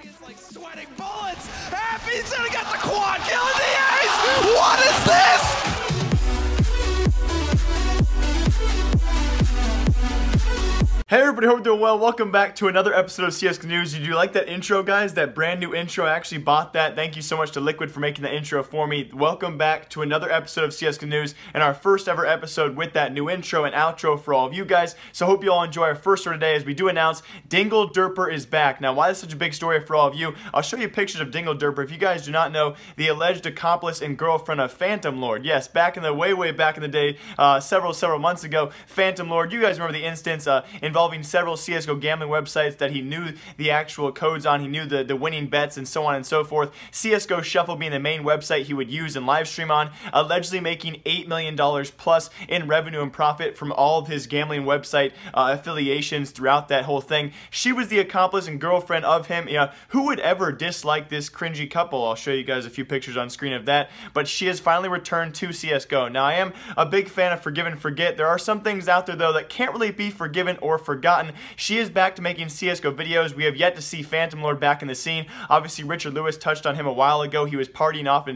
He's like sweating bullets. Happy's gonna get the quad kill in the ace. What is this? Hey everybody, hope you're doing well. Welcome back to another episode of CSGO News. Did you like that intro, guys? That brand new intro. I actually bought that. Thank you so much to Liquid for making the intro for me. Welcome back to another episode of CSGO News and our first ever episode with that new intro and outro for all of you guys. So hope you all enjoy our first story today as we do announce Dinglederper is back. Now, why is such a big story for all of you? I'll show you pictures of Dinglederper. If you guys do not know, the alleged accomplice and girlfriend of Phantom Lord. Yes, back in the way back in the day, several months ago, Phantom Lord. You guys remember the instance involving several CSGO gambling websites that he knew the actual codes on, he knew the winning bets and so on and so forth. CSGO Shuffle being the main website he would use and live stream on, allegedly making $8 million plus in revenue and profit from all of his gambling website affiliations throughout that whole thing. She was the accomplice and girlfriend of him. Who would ever dislike this cringy couple? I'll show you guys a few pictures on screen of that, but she has finally returned to CSGO. Now, I am a big fan of Forgive and Forget. There are some things out there, though, that can't really be forgiven or forgotten. She is back to making CSGO videos. We have yet to see Phantom Lord back in the scene. Obviously, Richard Lewis touched on him a while ago. He was partying off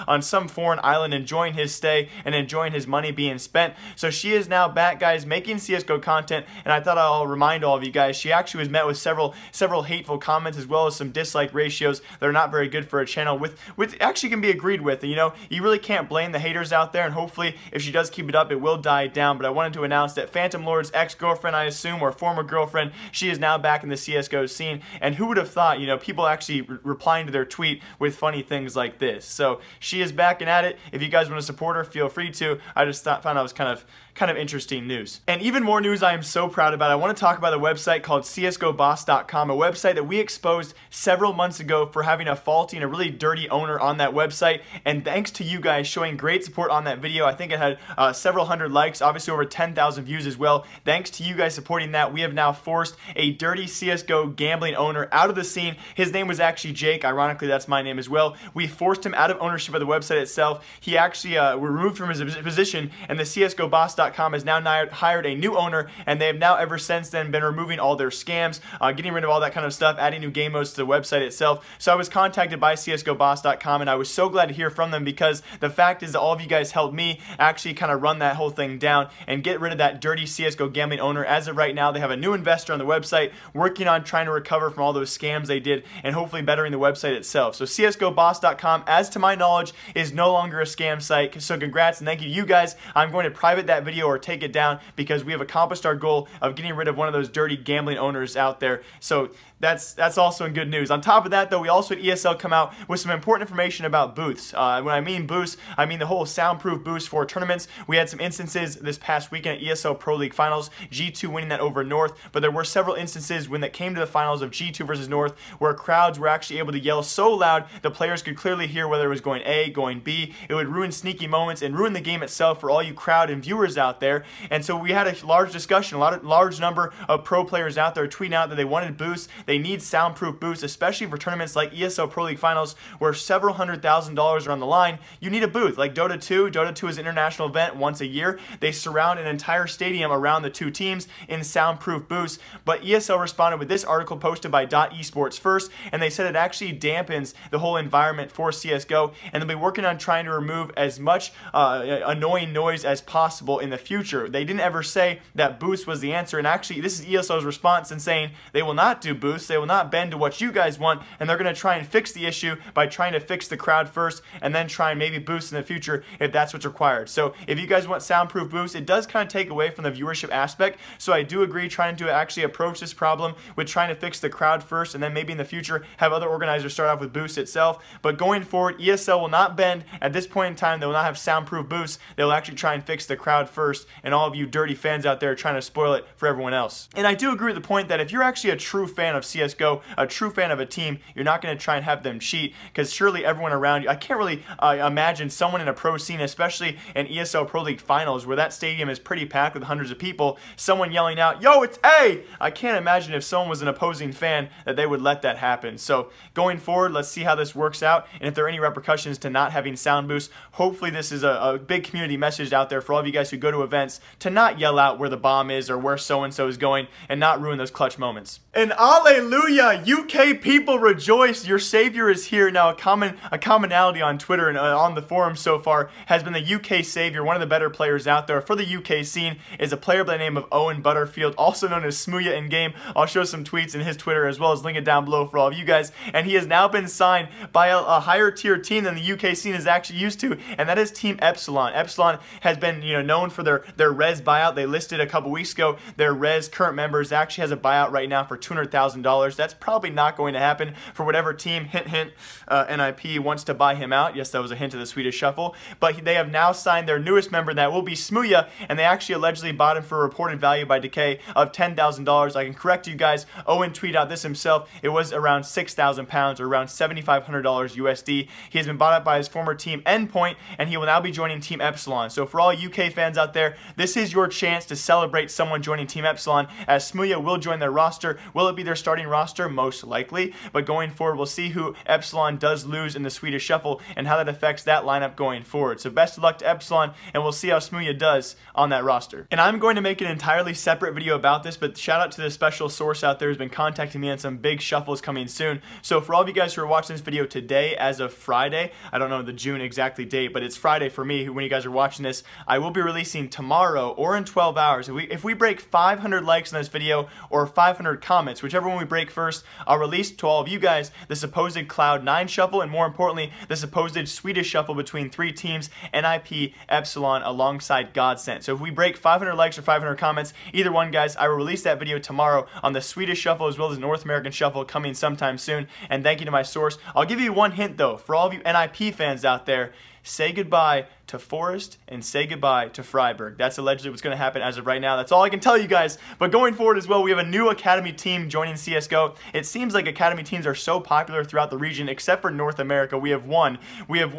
on some foreign island, enjoying his stay and enjoying his money being spent. So she is now back, guys, making CSGO content, and I thought I'll remind all of you guys, she actually was met with several hateful comments as well as some dislike ratios that are not very good for a channel, with actually can be agreed with. You really can't blame the haters out there, and hopefully, if she does keep it up, it will die down. But I wanted to announce that Phantom Lord's ex-girlfriend, I assume, or former girlfriend, she is now back in the CSGO scene, and who would have thought, people actually replying to their tweet with funny things like this. So she is back and at it. If you guys want to support her, feel free to. I just found that was kind of interesting news. And even more news I am so proud about. I want to talk about a website called CSGOBoss.com, a website that we exposed several months ago for having a faulty and a really dirty owner on that website, and thanks to you guys showing great support on that video. I think it had several hundred likes, obviously over 10,000 views as well. Thanks to you guys supporting that, we have now forced a dirty CSGO gambling owner out of the scene. His name was actually Jake. Ironically, that's my name as well. We forced him out of ownership of the website itself. He actually was removed from his position, and the CSGOBoss.com has now hired a new owner, and they have now ever since then been removing all their scams, getting rid of all that kind of stuff, adding new game modes to the website itself. So I was contacted by CSGOBoss.com, and I was so glad to hear from them, because the fact is that all of you guys helped me actually kind of run that whole thing down and get rid of that dirty CSGO gambling owner. As of right now, they have a new investor on the website working on trying to recover from all those scams they did and hopefully bettering the website itself. So CSGOBoss.com, as to my knowledge, is no longer a scam site. So congrats and thank you to you guys. I'm going to private that video or take it down, because we have accomplished our goal of getting rid of one of those dirty gambling owners out there. So that's also in good news. On top of that, though, we also had ESL come out with some important information about booths. When I mean booths, I mean the whole soundproof boost for tournaments. We had some instances this past weekend at ESL Pro League Finals, G2 winning that over North, but there were several instances when it came to the finals of G2 versus North where crowds were actually able to yell so loud the players could clearly hear whether it was going A, going B. It would ruin sneaky moments and ruin the game itself for all you crowd and viewers out there. And so we had a large discussion, large number of pro players out there tweeting out that they wanted boosts. They need soundproof boosts, especially for tournaments like ESL Pro League Finals where several $100,000s are on the line. You need a booth. Like Dota 2. Dota 2 is an international event once a year. They surround an entire stadium around the two teams in soundproof booths. But ESL responded with this article posted by .esports first, and they said it actually dampens the whole environment for CSGO, and they'll be working on trying to remove as much annoying noise as possible in the future. They didn't ever say that boost was the answer, and actually this is ESL's response in saying they will not do boosts, they will not bend to what you guys want, and they're going to try and fix the issue by trying to fix the crowd first and then try and maybe boost in the future if that's what's required. So if you guys want soundproof boosts, it does kind of take away from the viewership aspect, so I do agree trying to actually approach this problem with trying to fix the crowd first and then maybe in the future have other organizers start off with boost itself. But going forward, ESL will not bend. At this point in time, they will not have soundproof boosts. They'll actually try and fix the crowd first, and all of you dirty fans out there trying to spoil it for everyone else. And I do agree with the point that if you're actually a true fan of CSGO, a true fan of a team, you're not going to try and have them cheat, because surely everyone around you, I can't really imagine someone in a pro scene, especially in ESL Pro League Finals, where that stadium is pretty packed with hundreds of people, someone yelling out, "Yo, it's A!" I can't imagine if someone was an opposing fan that they would let that happen. So going forward, let's see how this works out, and if there are any repercussions to not having sound boosts. Hopefully this is a big community message out there for all of you guys who go to events to not yell out where the bomb is or where so-and-so is going and not ruin those clutch moments. And Hallelujah! UK people rejoice. Your savior is here. Now, a commonality on Twitter and on the forum so far has been the UK savior. One of the better players out there for the UK scene is a player by the name of Owen Butterfield, also known as SMOOYA in game. I'll show some tweets in his Twitter as well as link it down below for all of you guys. And he has now been signed by a higher tier team than the UK scene is actually used to, and that is Team Epsilon. Epsilon has been, known for their res buyout. They listed a couple weeks ago their res current members actually has a buyout right now for $200,000. That's probably not going to happen for whatever team, hint hint, NIP wants to buy him out. Yes, that was a hint of the Swedish shuffle. But they have now signed their newest member, that will be SMOOYA, and they actually allegedly bought him for a reported value by Decay of $10,000. I can correct you guys. Owen tweeted out this himself. It was around 6,000 pounds or around $7,500 USD. He has been bought up by his former team Endpoint, and he will now be joining Team Epsilon. So for all UK fans out there, this is your chance to celebrate someone joining Team Epsilon, as SMOOYA will join their roster. Will it be their starting roster? Most likely. But going forward, we'll see who Epsilon does lose in the Swedish shuffle and how that affects that lineup going forward. So best of luck to Epsilon, and we'll see how SMOOYA does on that roster. And I'm going to make an entirely separate video about this, but shout out to the special source out there who's been contacting me on some big shuffles coming soon. So for all of you guys who are watching this video today as of Friday, I don't know the June exactly date, but it's Friday for me when you guys are watching this, I will be releasing tomorrow or in 12 hours. If we break 500 likes on this video or 500 comments, whichever one we break first, I'll release to all of you guys the supposed Cloud9 shuffle, and more importantly, the supposed Swedish shuffle between three teams, NIP, Epsilon, alongside Godsent. So if we break 500 likes or 500 comments, either one, guys, I will release that video tomorrow on the Swedish shuffle as well as the North American shuffle coming sometime soon. And thank you to my source. I'll give you one hint though, for all of you NIP fans out there, say goodbye to Forest and say goodbye to Freiburg. That's allegedly what's going to happen as of right now. That's all I can tell you guys. But going forward as well, we have a new Academy team joining CSGO. It seems like Academy teams are so popular throughout the region, except for North America. We have one.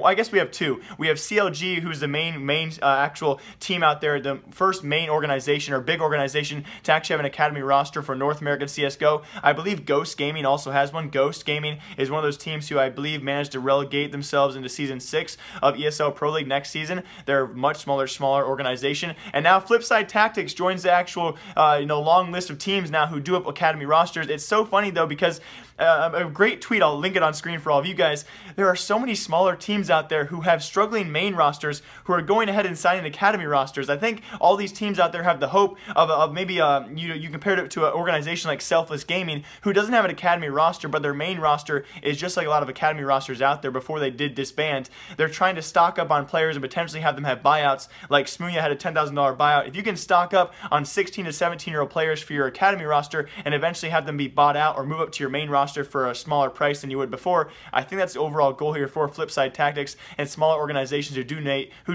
I guess we have two. We have CLG, who's the main actual team out there, the first main organization or big organization to actually have an Academy roster for North American CSGO. I believe Ghost Gaming also has one. Ghost Gaming is one of those teams who I believe managed to relegate themselves into Season 6 of ESL Pro League next season. They're a much smaller organization. And now Flipside Tactics joins the actual long list of teams now who do have Academy rosters. It's so funny though, because a great tweet, I'll link it on screen for all of you guys. There are so many smaller teams out there who have struggling main rosters who are going ahead and signing Academy rosters. I think all these teams out there have the hope of maybe you compared it to an organization like Selfless Gaming, who doesn't have an Academy roster, but their main roster is just like a lot of Academy rosters out there before they did disband. They're trying to stock up on players and potentially have them have buyouts, like SMOOYA had a $10,000 buyout. If you can stock up on 16 to 17-year-old players for your Academy roster and eventually have them be bought out or move up to your main roster for a smaller price than you would before, I think that's the overall goal here for Flipside Tactics and smaller organizations who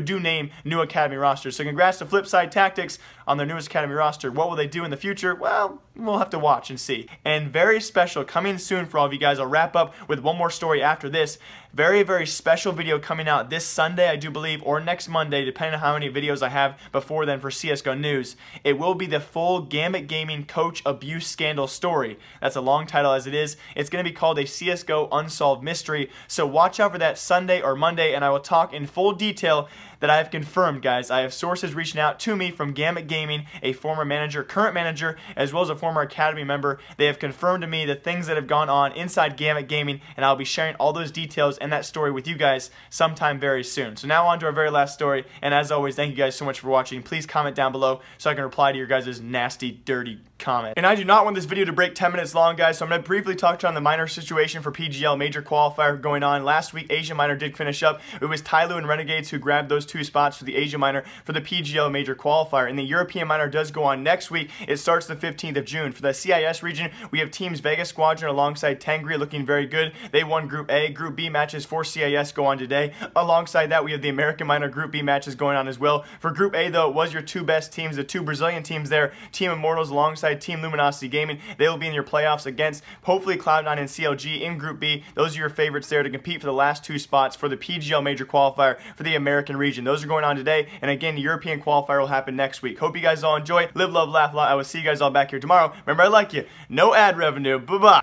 do name new Academy rosters. So congrats to Flipside Tactics on their newest Academy roster. What will they do in the future? Well, we'll have to watch and see. And very special coming soon for all of you guys. I'll wrap up with one more story after this. Very special video coming out this Sunday, I do believe, or next Monday, depending on how many videos I have before then for CSGO News. It will be the full Gambit Gaming coach abuse scandal story. That's a long title as it is. It's going to be called a CSGO Unsolved Mystery. So watch out for that Sunday or Monday, and I will talk in full detail that I have confirmed, guys. I have sources reaching out to me from Gambit Gaming, a former manager, current manager, as well as a former Academy member. They have confirmed to me the things that have gone on inside Gambit Gaming, and I'll be sharing all those details and that story with you guys sometime very soon. So now on to our very last story, and as always, thank you guys so much for watching. Please comment down below so I can reply to your guys' nasty, dirty comment. And I do not want this video to break 10 minutes long, guys, so I'm going to briefly touch on the minor situation for PGL major qualifier going on. Last week, Asia Minor did finish up. It was Tyloo and Renegades who grabbed those 2 spots for the Asia Minor for the PGL major qualifier. And the European Minor does go on next week. It starts the 15th of June. For the CIS region, we have teams Vegas Squadron alongside Tengri looking very good. They won Group A. Group B matches for CIS go on today. Alongside that, we have the American Minor Group B matches going on as well. For Group A, though, it was your 2 best teams, the 2 Brazilian teams there, Team Immortals alongside Team Luminosity Gaming. They will be in your playoffs against hopefully Cloud9 and CLG in Group B. Those are your favorites there to compete for the last 2 spots for the PGL major qualifier for the American region. Those are going on today, and again, the European qualifier will happen next week. Hope you guys all enjoy. Live, love, laugh a lot. I will see you guys all back here tomorrow. Remember, I like you. No ad revenue. Bye-bye.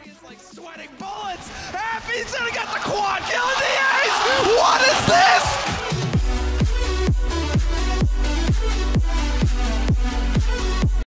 He's like sweating bullets. Happy's gonna get the quad, killing the ace. What is this?